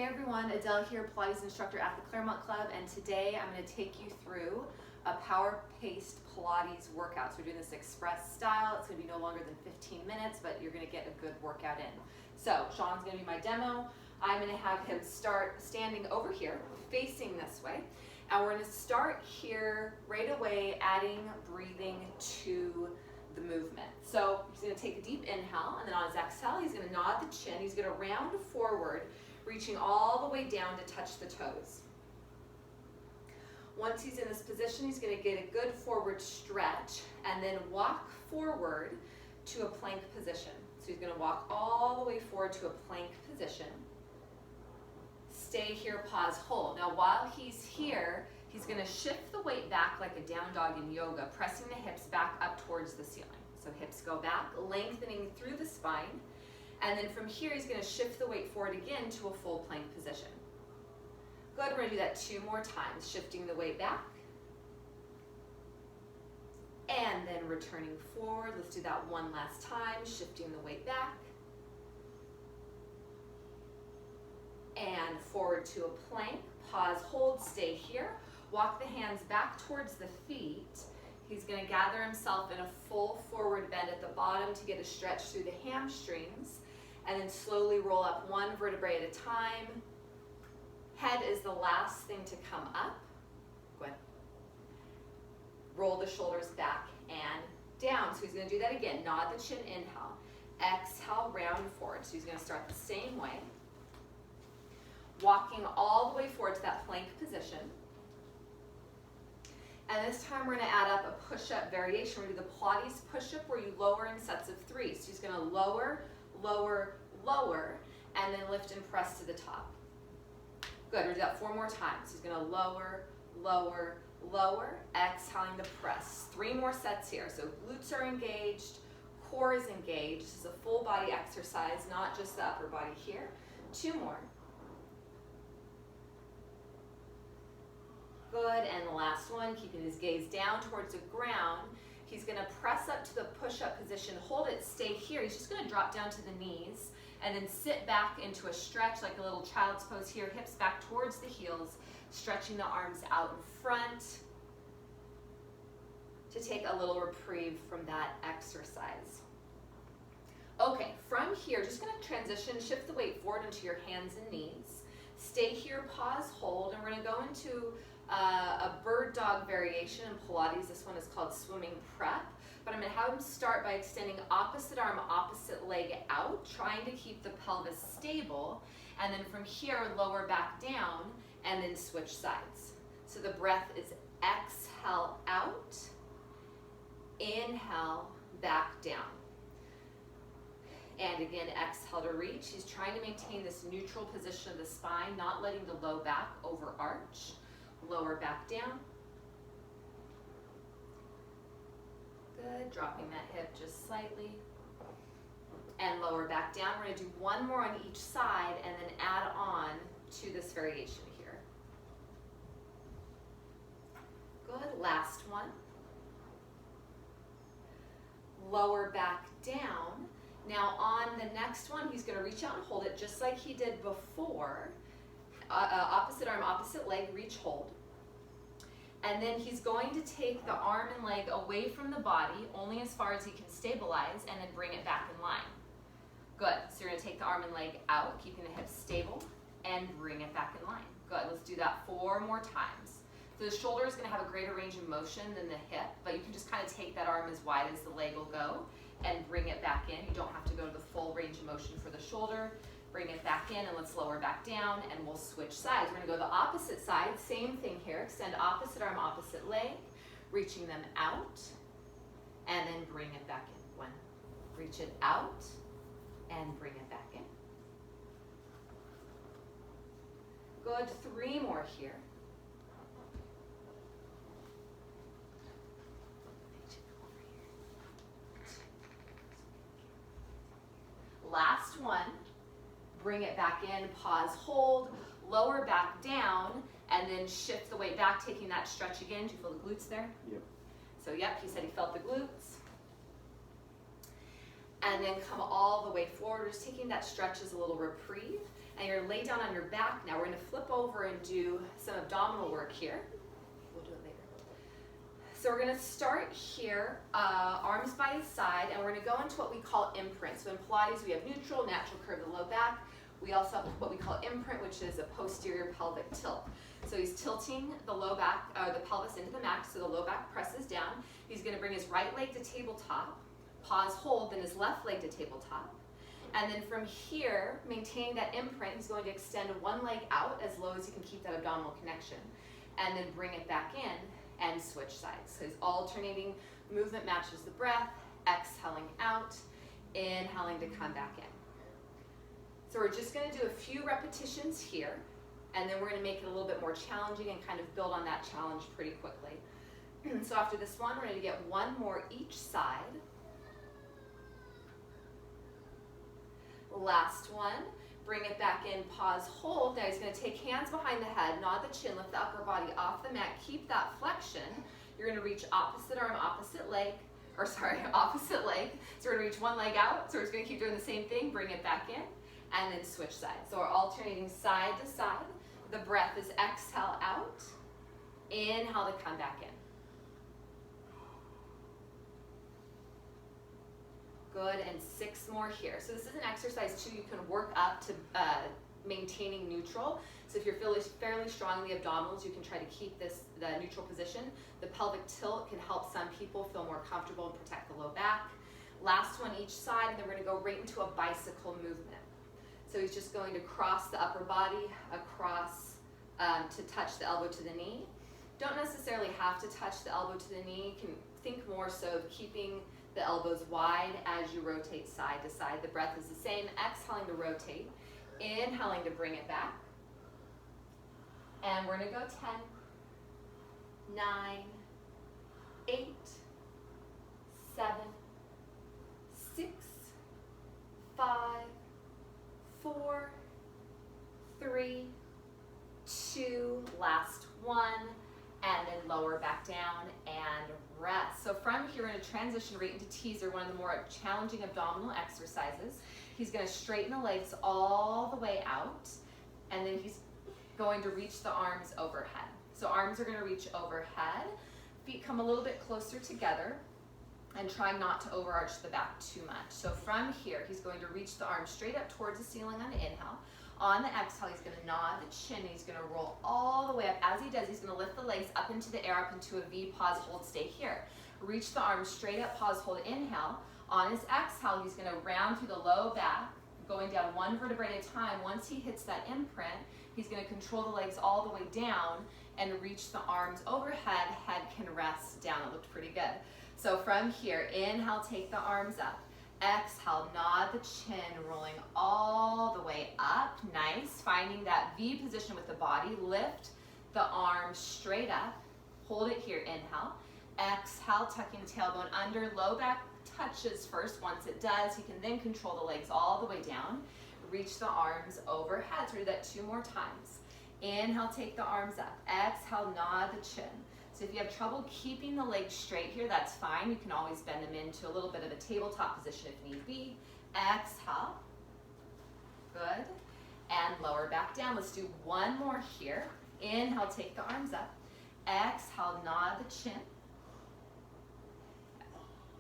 Hey everyone, Adele here, Pilates instructor at the Claremont Club, and today I'm going to take you through a power-paced Pilates workout. So we're doing this express style. It's going to be no longer than 15 minutes, but you're going to get a good workout in. So Sean's going to be my demo. I'm going to have him start standing over here, facing this way, and we're going to start here right away, adding breathing to the movement. So he's going to take a deep inhale, and then on his exhale, he's going to nod the chin. He's going to round forward, reaching all the way down to touch the toes. Once he's in this position, he's going to get a good forward stretch and then walk forward to a plank position. So he's going to walk all the way forward to a plank position. Stay here, pause, hold. Now while he's here, he's going to shift the weight back like a down dog in yoga, pressing the hips back up towards the ceiling. So hips go back, lengthening through the spine. And then from here, he's going to shift the weight forward again to a full plank position. Good, we're going to do that 2 more times, shifting the weight back. And then returning forward. Let's do that one last time, shifting the weight back. And forward to a plank, pause, hold, stay here. Walk the hands back towards the feet. He's going to gather himself in a full forward bend at the bottom to get a stretch through the hamstrings. And then slowly roll up 1 vertebrae at a time. Head is the last thing to come up. Go ahead. Roll the shoulders back and down. So he's going to do that again. Nod the chin, inhale. Exhale, round forward. So he's going to start the same way. Walking all the way forward to that plank position. And this time we're going to add up a push-up variation. We're going to do the Pilates push-up where you lower in sets of 3. So he's going to lower, lower, lower, and then lift and press to the top. Good, we'll do that 4 more times. He's going to lower, lower, lower, exhaling to press. 3 more sets here. So glutes are engaged, core is engaged. This is a full body exercise, not just the upper body here. 2 more. Good, and the last one, keeping his gaze down towards the ground. He's going to press up to the push-up position, hold it, stay here. He's just going to drop down to the knees and then sit back into a stretch like a little child's pose here, hips back towards the heels, stretching the arms out in front to take a little reprieve from that exercise. Okay, from here, just going to transition, shift the weight forward into your hands and knees. Stay here, pause, hold, and we're going to go into a bird dog variation in Pilates. This one is called swimming prep, but I'm going to have him start by extending opposite arm, opposite leg out, trying to keep the pelvis stable, and then from here lower back down and then switch sides. So the breath is exhale out, inhale back down, and again exhale to reach. He's trying to maintain this neutral position of the spine, not letting the low back overarch. Lower back down. Good, dropping that hip just slightly. And lower back down. We're going to do 1 more on each side and then add on to this variation here. Good, last one. Lower back down. Now on the next one, he's going to reach out and hold it just like he did before. Opposite arm, opposite leg, reach, hold. And then he's going to take the arm and leg away from the body, only as far as he can stabilize, and then bring it back in line. Good, so you're gonna take the arm and leg out, keeping the hips stable, and bring it back in line. Good, let's do that 4 more times. So the shoulder is gonna have a greater range of motion than the hip, but you can just kind of take that arm as wide as the leg will go and bring it back in. You don't have to go to the full range of motion for the shoulder. Bring it back in, and let's lower back down, and we'll switch sides. We're gonna go the opposite side, same thing here. Extend opposite arm, opposite leg, reaching them out, and then bring it back in. 1, reach it out, and bring it back in. Good, 3 more here. Last one. Bring it back in, pause, hold, lower back down, and then shift the weight back, taking that stretch again. Do you feel the glutes there? Yep. So yep, he said he felt the glutes. And then come all the way forward, just taking that stretch as a little reprieve. And you're gonna lay down on your back now. We're gonna flip over and do some abdominal work here. We'll do it later. So we're gonna start here, arms by his side, and we're gonna go into what we call imprint. So in Pilates, we have neutral, natural curve of the low back. We also have what we call imprint, which is a posterior pelvic tilt. So he's tilting the low back, the pelvis into the mat, so the low back presses down. He's gonna bring his right leg to tabletop, pause, hold, then his left leg to tabletop. And then from here, maintaining that imprint, he's going to extend one leg out as low as you can keep that abdominal connection. And then bring it back in and switch sides. So his alternating movement matches the breath, exhaling out, inhaling to come back in. So we're just gonna do a few repetitions here, and then we're gonna make it a little bit more challenging and kind of build on that challenge pretty quickly. So after this one, we're gonna get one more each side. Last one, bring it back in, pause, hold. Now he's gonna take hands behind the head, nod the chin, lift the upper body off the mat, keep that flexion. You're gonna reach opposite arm, opposite leg. So we're gonna reach one leg out, so we're just gonna keep doing the same thing, bring it back in, and then switch sides. So we're alternating side to side. The breath is exhale out, inhale to come back in. Good, and 6 more here. So this is an exercise too, you can work up to maintaining neutral. So if you're fairly strong in the abdominals, you can try to keep the neutral position. The pelvic tilt can help some people feel more comfortable and protect the low back. Last one each side, and then we're gonna go right into a bicycle movement. So he's just going to cross the upper body across to touch the elbow to the knee. Don't necessarily have to touch the elbow to the knee. You can think more so of keeping the elbows wide as you rotate side to side. The breath is the same, exhaling to rotate, inhaling to bring it back. And we're gonna go 10, 9, 8, 7, 6, 5, 4, 3, 2, last one, and then lower back down and rest. So from here, we're gonna transition right into teaser, one of the more challenging abdominal exercises. He's gonna straighten the legs all the way out, and then he's going to reach the arms overhead. So arms are gonna reach overhead, feet come a little bit closer together, and try not to overarch the back too much. So from here, he's going to reach the arms straight up towards the ceiling on the inhale. On the exhale, he's gonna nod the chin, he's gonna roll all the way up. As he does, he's gonna lift the legs up into the air, up into a V, pause, hold, stay here. Reach the arms straight up, pause, hold, inhale. On his exhale, he's gonna round through the low back, going down one vertebrae at a time. Once he hits that imprint, he's gonna control the legs all the way down and reach the arms overhead, head can rest down. It looked pretty good. So from here, inhale, take the arms up. Exhale, nod the chin, rolling all the way up. Nice. Finding that V position with the body. Lift the arms straight up. Hold it here. Inhale. Exhale, tucking the tailbone under. Low back touches first. Once it does, you can then control the legs all the way down. Reach the arms overhead. So we do that 2 more times. Inhale, take the arms up. Exhale, nod the chin. So if you have trouble keeping the legs straight here, that's fine. You can always bend them into a little bit of a tabletop position if need be. Exhale. Good. And lower back down. Let's do one more here. Inhale, take the arms up. Exhale, nod the chin.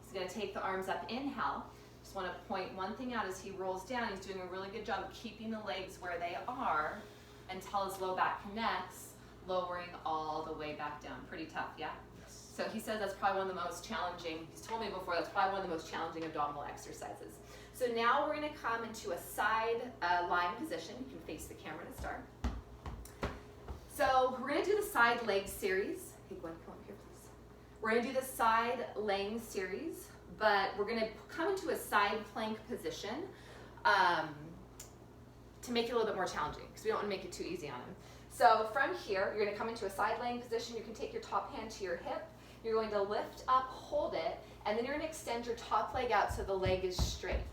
He's going to take the arms up. Inhale. Just want to point one thing out as he rolls down. He's doing a really good job of keeping the legs where they are until his low back connects, lowering all the way back down. Pretty tough, yeah? Yes. So he says that's probably one of the most challenging, he's told me before, that's probably one of the most challenging abdominal exercises. So now we're gonna come into a side lying position. You can face the camera to start. So we're gonna do the side leg series. Hey Gwen, come up here please. We're gonna do the side laying series, but we're gonna come into a side plank position to make it a little bit more challenging because we don't wanna make it too easy on him. So from here, you're gonna come into a side laying position. You can take your top hand to your hip. You're going to lift up, hold it, and then you're gonna extend your top leg out so the leg is straight.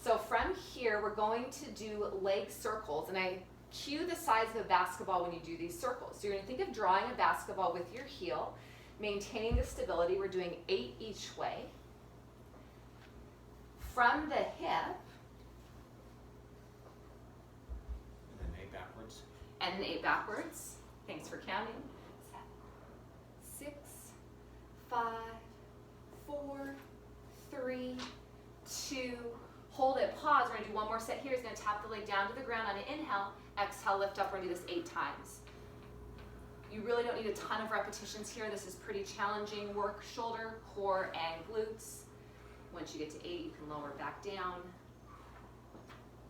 So from here, we're going to do leg circles, and I cue the size of a basketball when you do these circles. So you're gonna think of drawing a basketball with your heel, maintaining the stability. We're doing 8 each way. From the hip, 10 and 8 backwards. Thanks for counting. 7, 6, 5, 4, 3, 2, hold it, pause. We're gonna do one more set here. He's gonna tap the leg down to the ground on an inhale, exhale, lift up. We're gonna do this 8 times. You really don't need a ton of repetitions here. This is pretty challenging work, shoulder, core, and glutes. Once you get to 8, you can lower back down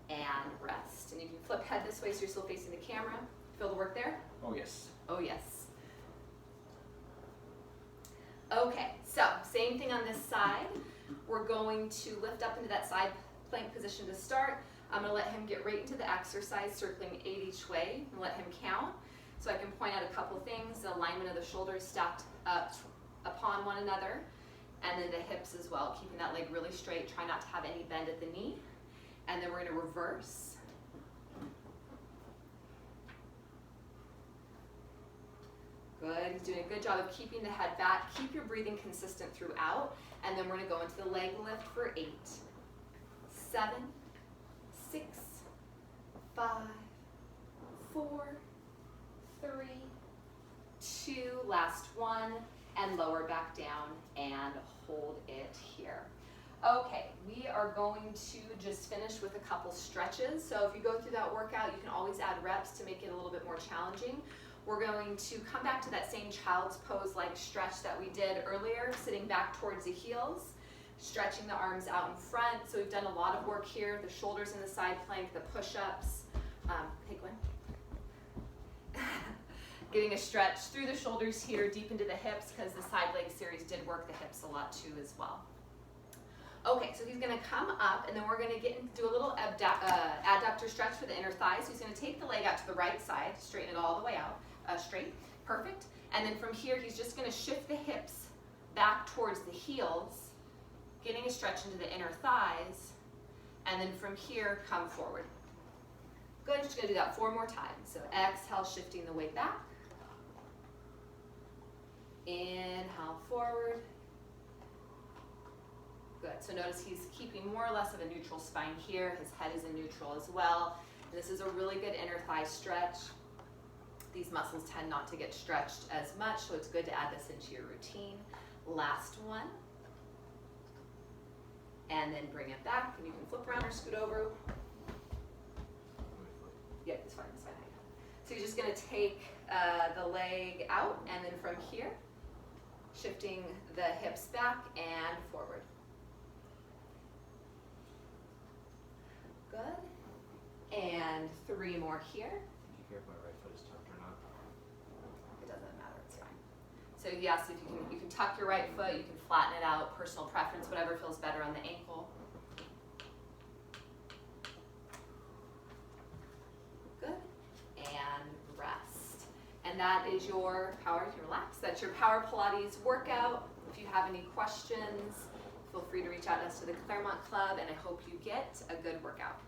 and rest. And you can flip head this way so you're still facing the camera. Feel the work there? Oh yes. Oh yes. Okay, so same thing on this side. We're going to lift up into that side plank position to start. I'm gonna let him get right into the exercise, circling 8 each way, and let him count. So I can point out a couple things: the alignment of the shoulders stacked up upon one another, and then the hips as well, keeping that leg really straight. Try not to have any bend at the knee. And then we're gonna reverse. Good, he's doing a good job of keeping the head back. Keep your breathing consistent throughout. And then we're gonna go into the leg lift for 8, 7, 6, 5, 4, 3, 2, last one, and lower back down and hold it here. Okay, we are going to just finish with a couple stretches. So if you go through that workout, you can always add reps to make it a little bit more challenging. We're going to come back to that same child's pose like stretch that we did earlier, sitting back towards the heels, stretching the arms out in front. So we've done a lot of work here, the shoulders in the side plank, the push-ups. Hey Gwen. Getting a stretch through the shoulders here, deep into the hips, because the side leg series did work the hips a lot too as well. Okay, so he's gonna come up, and then we're gonna do a little adductor stretch for the inner thighs. So he's gonna take the leg out to the right side, straighten it all the way out, straight, perfect. And then from here, he's just gonna shift the hips back towards the heels, getting a stretch into the inner thighs, and then from here, come forward. Good, just gonna do that 4 more times. So exhale, shifting the weight back. Inhale, forward. Good, so notice he's keeping more or less of a neutral spine here. His head is in neutral as well. And this is a really good inner thigh stretch. These muscles tend not to get stretched as much, so it's good to add this into your routine. Last one. And then bring it back, and you can flip around or scoot over. Yeah, it's fine, it's fine. So you're just gonna take the leg out, and then from here, shifting the hips back and forward. Good. And 3 more here. Do you care if my right foot is tucked or not? It doesn't matter, it's fine. So yes, if you can tuck your right foot, you can flatten it out, personal preference, whatever feels better on the ankle. Good. And rest. And that is your power, you relax, that's your Power Pilates workout. If you have any questions, feel free to reach out to us to the Claremont Club, and I hope you get a good workout.